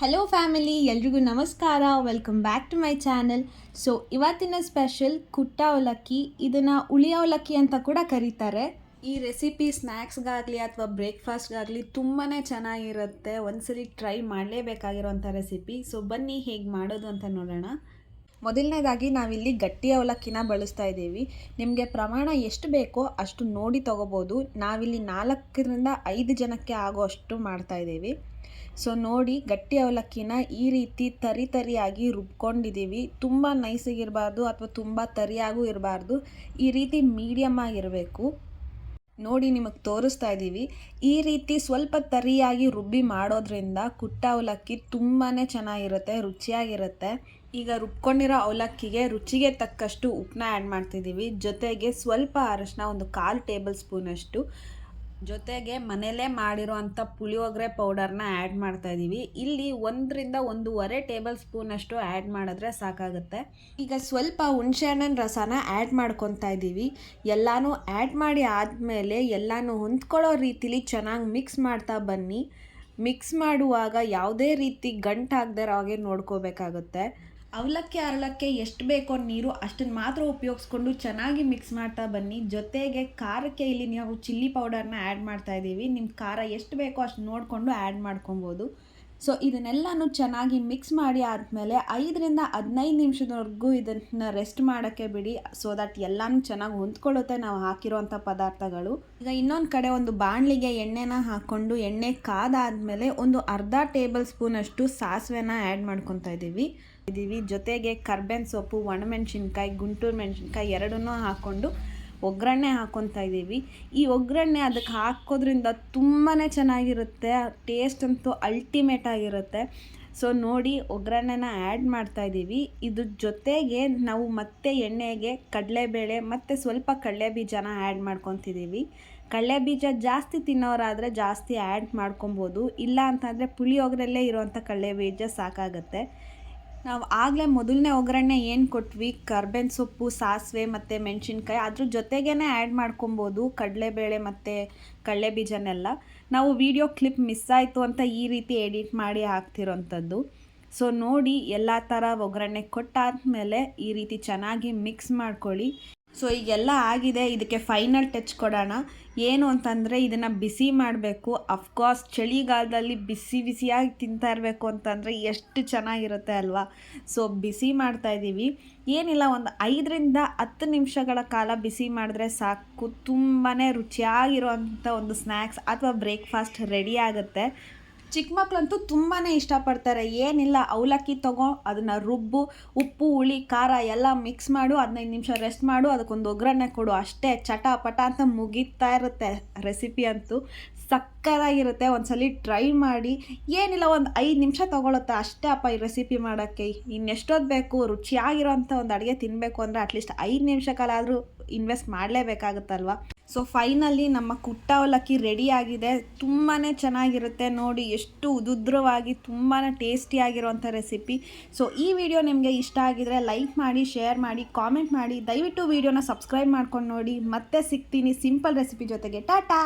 Hello family, ಎಲ್ರಿಗೂ ನಮಸ್ಕಾರ. Welcome back to my channel. So ಇವತ್ತಿನ ಸ್ಪೆಷಲ್ ಕುಟ್ಟ ಅವಲಕ್ಕಿ. ಇದನ್ನು ಉಳಿ ಅವಲಕ್ಕಿ ಅಂತ ಕೂಡ ಕರೀತಾರೆ. ಈ ರೆಸಿಪಿ ಸ್ನ್ಯಾಕ್ಸ್ಗಾಗಲಿ ಅಥವಾ ಬ್ರೇಕ್ಫಾಸ್ಟ್ಗಾಗಲಿ ತುಂಬಾ ಚೆನ್ನಾಗಿರುತ್ತೆ. ಒಂದ್ಸರಿ ಟ್ರೈ ಮಾಡಲೇಬೇಕಾಗಿರೋಂಥ ರೆಸಿಪಿ. ಸೊ ಬನ್ನಿ ಹೇಗೆ ಮಾಡೋದು ಅಂತ ನೋಡೋಣ. ಮೊದಲನೇದಾಗಿ ನಾವಿಲ್ಲಿ ಗಟ್ಟಿ ಅವಲಕ್ಕಿನ ಬಳಸ್ತಾ ಇದ್ದೀವಿ. ನಿಮಗೆ ಪ್ರಮಾಣ ಎಷ್ಟು ಬೇಕೋ ಅಷ್ಟು ನೋಡಿ ತೊಗೋಬೋದು. ನಾವಿಲ್ಲಿ 4 ರಿಂದ 5 ಜನಕ್ಕೆ ಆಗೋ ಅಷ್ಟು ಮಾಡ್ತಾಯಿದ್ದೀವಿ. ಸೊ ನೋಡಿ, ಗಟ್ಟಿ ಅವಲಕ್ಕಿನ ಈ ರೀತಿ ತರಿಯಾಗಿ ರುಬ್ಕೊಂಡಿದ್ದೀವಿ. ತುಂಬ ನೈಸಾಗಿರಬಾರ್ದು ಅಥವಾ ತುಂಬ ತರಿಯಾಗೂ ಇರಬಾರ್ದು. ಈ ರೀತಿ ಮೀಡಿಯಮ್ ಆಗಿರಬೇಕು. ನೋಡಿ, ನಿಮಗೆ ತೋರಿಸ್ತಾ ಇದ್ದೀವಿ. ಈ ರೀತಿ ಸ್ವಲ್ಪ ತರಿಯಾಗಿ ರುಬ್ಬಿ ಮಾಡೋದ್ರಿಂದ ಕುಟ್ಟ ಅವಲಕ್ಕಿ ತುಂಬಾ ಚೆನ್ನಾಗಿರುತ್ತೆ, ರುಚಿಯಾಗಿರುತ್ತೆ. ಈಗ ರುಬ್ಕೊಂಡಿರೋ ಅವಲಕ್ಕಿಗೆ ರುಚಿಗೆ ತಕ್ಕಷ್ಟು ಉಪ್ಪನ್ನ ಆ್ಯಡ್ ಮಾಡ್ತಿದ್ದೀವಿ. ಜೊತೆಗೆ ಸ್ವಲ್ಪ ಅರಶಿನ, ಒಂದು 1/4 ಟೇಬಲ್ ಸ್ಪೂನಷ್ಟು. ಜೊತೆಗೆ ಮನೆಯಲ್ಲೇ ಮಾಡಿರೋವಂಥ ಪುಳಿಯೋಗರೆ ಪೌಡರ್ನ ಆ್ಯಡ್ ಮಾಡ್ತಾಯಿದ್ದೀವಿ. ಇಲ್ಲಿ 1 ರಿಂದ 1.5 ಟೇಬಲ್ ಸ್ಪೂನಷ್ಟು ಆ್ಯಡ್ ಮಾಡಿದ್ರೆ ಸಾಕಾಗುತ್ತೆ. ಈಗ ಸ್ವಲ್ಪ ಹುಣಸೆಹಣ್ಣಿನ ರಸನ ಆ್ಯಡ್ ಮಾಡ್ಕೊತಾ ಇದ್ದೀವಿ. ಎಲ್ಲನೂ ಆ್ಯಡ್ ಮಾಡಿ ಆದಮೇಲೆ ಎಲ್ಲನೂ ಹೊಂದ್ಕೊಳ್ಳೋ ರೀತಿಲಿ ಚೆನ್ನಾಗಿ ಮಿಕ್ಸ್ ಮಾಡ್ತಾ ಬನ್ನಿ. ಮಿಕ್ಸ್ ಮಾಡುವಾಗ ಯಾವುದೇ ರೀತಿ ಗಂಟಾಗದೇ ಇರೋ ಹಾಗೆ ನೋಡ್ಕೋಬೇಕಾಗುತ್ತೆ. ಅವಲಕ್ಕಿ ಅರಳಕ್ಕೆ ಎಷ್ಟು ಬೇಕೋ ನೀರು ಅಷ್ಟನ್ನು ಮಾತ್ರ ಉಪಯೋಗಿಸ್ಕೊಂಡು ಚೆನ್ನಾಗಿ ಮಿಕ್ಸ್ ಮಾಡ್ತಾ ಬನ್ನಿ. ಜೊತೆಗೆ ಖಾರಕ್ಕೆ ಇಲ್ಲಿ ನಾವು ಚಿಲ್ಲಿ ಪೌಡರ್ನ ಆ್ಯಡ್ ಮಾಡ್ತಾ ಇದ್ದೀವಿ. ನಿಮ್ಮ ಖಾರ ಎಷ್ಟು ಬೇಕೋ ಅಷ್ಟು ನೋಡಿಕೊಂಡು ಆ್ಯಡ್ ಮಾಡ್ಕೊಬೋದು. ಸೊ ಇದನ್ನೆಲ್ಲನೂ ಚೆನ್ನಾಗಿ ಮಿಕ್ಸ್ ಮಾಡಿ ಆದಮೇಲೆ 5 ರಿಂದ 15 ನಿಮಿಷದವರೆಗೂ ಇದನ್ನು ರೆಸ್ಟ್ ಮಾಡೋಕ್ಕೆ ಬಿಡಿ. ಸೊ ದಟ್ ಎಲ್ಲನೂ ಚೆನ್ನಾಗಿ ಹೊಂದ್ಕೊಳ್ಳುತ್ತೆ ನಾವು ಹಾಕಿರೋವಂಥ ಪದಾರ್ಥಗಳು. ಈಗ ಇನ್ನೊಂದು ಕಡೆ ಒಂದು ಬಾಣಲಿಗೆ ಎಣ್ಣೆನ ಹಾಕ್ಕೊಂಡು ಎಣ್ಣೆ ಕಾದಾದಮೇಲೆ ಒಂದು ಅರ್ಧ ಟೇಬಲ್ ಸ್ಪೂನಷ್ಟು ಸಾಸಿವೆನ ಆ್ಯಡ್ ಮಾಡ್ಕೊತಾ ಇದ್ದೀವಿ. ಜೊತೆಗೆ ಕರ್ಬೇವಿನ ಸೊಪ್ಪು, ಒಣಮೆಣಸಿನ್ಕಾಯಿ, ಗುಂಟೂರು ಮೆಣಸಿನ್ಕಾಯಿ ಎರಡನ್ನೂ ಹಾಕ್ಕೊಂಡು ಒಗ್ಗರಣೆ ಹಾಕ್ಕೊತಾ ಇದ್ದೀವಿ. ಈ ಒಗ್ಗರಣೆ ಅದಕ್ಕೆ ಹಾಕೋದ್ರಿಂದ ತುಂಬಾ ಚೆನ್ನಾಗಿರುತ್ತೆ. ಟೇಸ್ಟ್ ಅಂತೂ ಅಲ್ಟಿಮೇಟ್ ಆಗಿರುತ್ತೆ. ಸೊ ನೋಡಿ, ಒಗ್ಗರಣೆನ ಆ್ಯಡ್ ಮಾಡ್ತಾಯಿದ್ದೀವಿ. ಇದ್ರ ಜೊತೆಗೆ ನಾವು ಮತ್ತೆ ಎಣ್ಣೆಗೆ ಕಡಲೆಬೇಳೆ ಮತ್ತು ಸ್ವಲ್ಪ ಕಡಲೆಬೀಜನ ಆ್ಯಡ್ ಮಾಡ್ಕೊತಿದ್ದೀವಿ. ಕಡಲೆಬೀಜ ಜಾಸ್ತಿ ತಿನ್ನೋರಾದರೆ ಜಾಸ್ತಿ ಆ್ಯಡ್ ಮಾಡ್ಕೊಬೋದು. ಇಲ್ಲ ಅಂತಂದರೆ ಪುಳಿಯೋಗರೆಲ್ಲೇ ಇರೋವಂಥ ಕಡಲೆಬೀಜ ಸಾಕಾಗುತ್ತೆ. ನಾವು ಆಗಲೇ ಮೊದಲನೇ ಒಗ್ಗರಣೆ ಏನು ಕೊಟ್ವಿ, ಕರ್ಬೇವಿನ ಸೊಪ್ಪು, ಸಾಸಿವೆ ಮತ್ತು ಮೆಣಸಿನ್ಕಾಯಿ, ಅದ್ರ ಜೊತೆಗೇ ಆ್ಯಡ್ ಮಾಡ್ಕೊಬೋದು ಕಡಲೆಬೇಳೆ ಮತ್ತು ಕಡಲೆಬೀಜನೆಲ್ಲ. ನಾವು ವಿಡಿಯೋ ಕ್ಲಿಪ್ ಮಿಸ್ ಆಯಿತು ಅಂತ ಈ ರೀತಿ ಎಡಿಟ್ ಮಾಡಿ ಹಾಕ್ತಿರೋಂಥದ್ದು. ಸೊ ನೋಡಿ, ಎಲ್ಲ ಥರ ಒಗ್ಗರಣೆ ಕೊಟ್ಟಾದಮೇಲೆ ಈ ರೀತಿ ಚೆನ್ನಾಗಿ ಮಿಕ್ಸ್ ಮಾಡ್ಕೊಳ್ಳಿ. ಸೊ ಈಗೆಲ್ಲ ಆಗಿದೆ. ಇದಕ್ಕೆ ಫೈನಲ್ ಟಚ್ ಕೊಡೋಣ. ಏನು ಅಂತಂದರೆ ಇದನ್ನು ಬಿಸಿ ಮಾಡಬೇಕು. ಅಫ್ಕೋರ್ಸ್ ಚಳಿಗಾಲದಲ್ಲಿ ಬಿಸಿಯಾಗಿ ತಿಂತಾ ಇರಬೇಕು ಅಂತಂದರೆ ಎಷ್ಟು ಚೆನ್ನಾಗಿರುತ್ತೆ ಅಲ್ವಾ. ಸೊ ಬಿಸಿ ಮಾಡ್ತಾಯಿದ್ದೀವಿ. ಏನಿಲ್ಲ, ಒಂದು 5 ರಿಂದ 10 ನಿಮಿಷಗಳ ಕಾಲ ಬಿಸಿ ಮಾಡಿದ್ರೆ ಸಾಕು. ತುಂಬಾ ರುಚಿಯಾಗಿರುವಂಥ ಒಂದು ಸ್ನ್ಯಾಕ್ಸ್ ಅಥವಾ ಬ್ರೇಕ್ಫಾಸ್ಟ್ ರೆಡಿ ಆಗುತ್ತೆ. ಚಿಕ್ಕ ಮಕ್ಕಳಂತೂ ತುಂಬಾ ಇಷ್ಟಪಡ್ತಾರೆ. ಏನಿಲ್ಲ, ಅವಲಕ್ಕಿ ತಗೋ, ಅದನ್ನು ರುಬ್ಬು, ಉಪ್ಪು, ಹುಳಿ, ಖಾರ ಎಲ್ಲ ಮಿಕ್ಸ್ ಮಾಡು, 15 ನಿಮಿಷ ರೆಸ್ಟ್ ಮಾಡು, ಅದಕ್ಕೊಂದು ಒಗ್ಗರಣೆ ಕೊಡು, ಅಷ್ಟೇ ಚಟಾಪಟ ಅಂತ ಮುಗೀತಾ ಇರುತ್ತೆ. ರೆಸಿಪಿ ಅಂತೂ ಸಕ್ಕತ್ತಾಗಿರುತ್ತೆ. ಒಂದ್ಸಲಿ ಟ್ರೈ ಮಾಡಿ. ಏನಿಲ್ಲ, ಒಂದು 5 ನಿಮಿಷ ತೊಗೊಳುತ್ತೆ ಅಷ್ಟೇ ಅಪ್ಪ ಈ ರೆಸಿಪಿ ಮಾಡೋಕ್ಕೆ. ಇನ್ನೆಷ್ಟೊತ್ತು ಬೇಕು? ರುಚಿಯಾಗಿರೋಂಥ ಒಂದು ಅಡುಗೆ ತಿನ್ನಬೇಕು ಅಂದರೆ ಅಟ್ಲೀಸ್ಟ್ 5 ನಿಮಿಷಕ್ಕಾದರೂ ಇನ್ವೆಸ್ಟ್ ಮಾಡಲೇಬೇಕಾಗುತ್ತಲ್ವ. ಸೊ ಫೈನಲಿ ನಮ್ಮ ಕುಟ್ಟ ಅವಲಕ್ಕಿ ರೆಡಿಯಾಗಿದೆ. ತುಂಬಾ ಚೆನ್ನಾಗಿರುತ್ತೆ. ನೋಡಿ, ಎಷ್ಟು ಉದುದ್ರವಾಗಿ ತುಂಬಾ ಟೇಸ್ಟಿಯಾಗಿರೋಂಥ ರೆಸಿಪಿ. ಸೊ ಈ ವಿಡಿಯೋ ನಿಮಗೆ ಇಷ್ಟ ಆಗಿದರೆ ಲೈಕ್ ಮಾಡಿ, ಶೇರ್ ಮಾಡಿ, ಕಾಮೆಂಟ್ ಮಾಡಿ. ದಯವಿಟ್ಟು ವಿಡಿಯೋನ ಸಬ್ಸ್ಕ್ರೈಬ್ ಮಾಡ್ಕೊಂಡು ನೋಡಿ. ಮತ್ತೆ ಸಿಗ್ತೀನಿ ಸಿಂಪಲ್ ರೆಸಿಪಿ ಜೊತೆಗೆ. ಟಾಟಾ.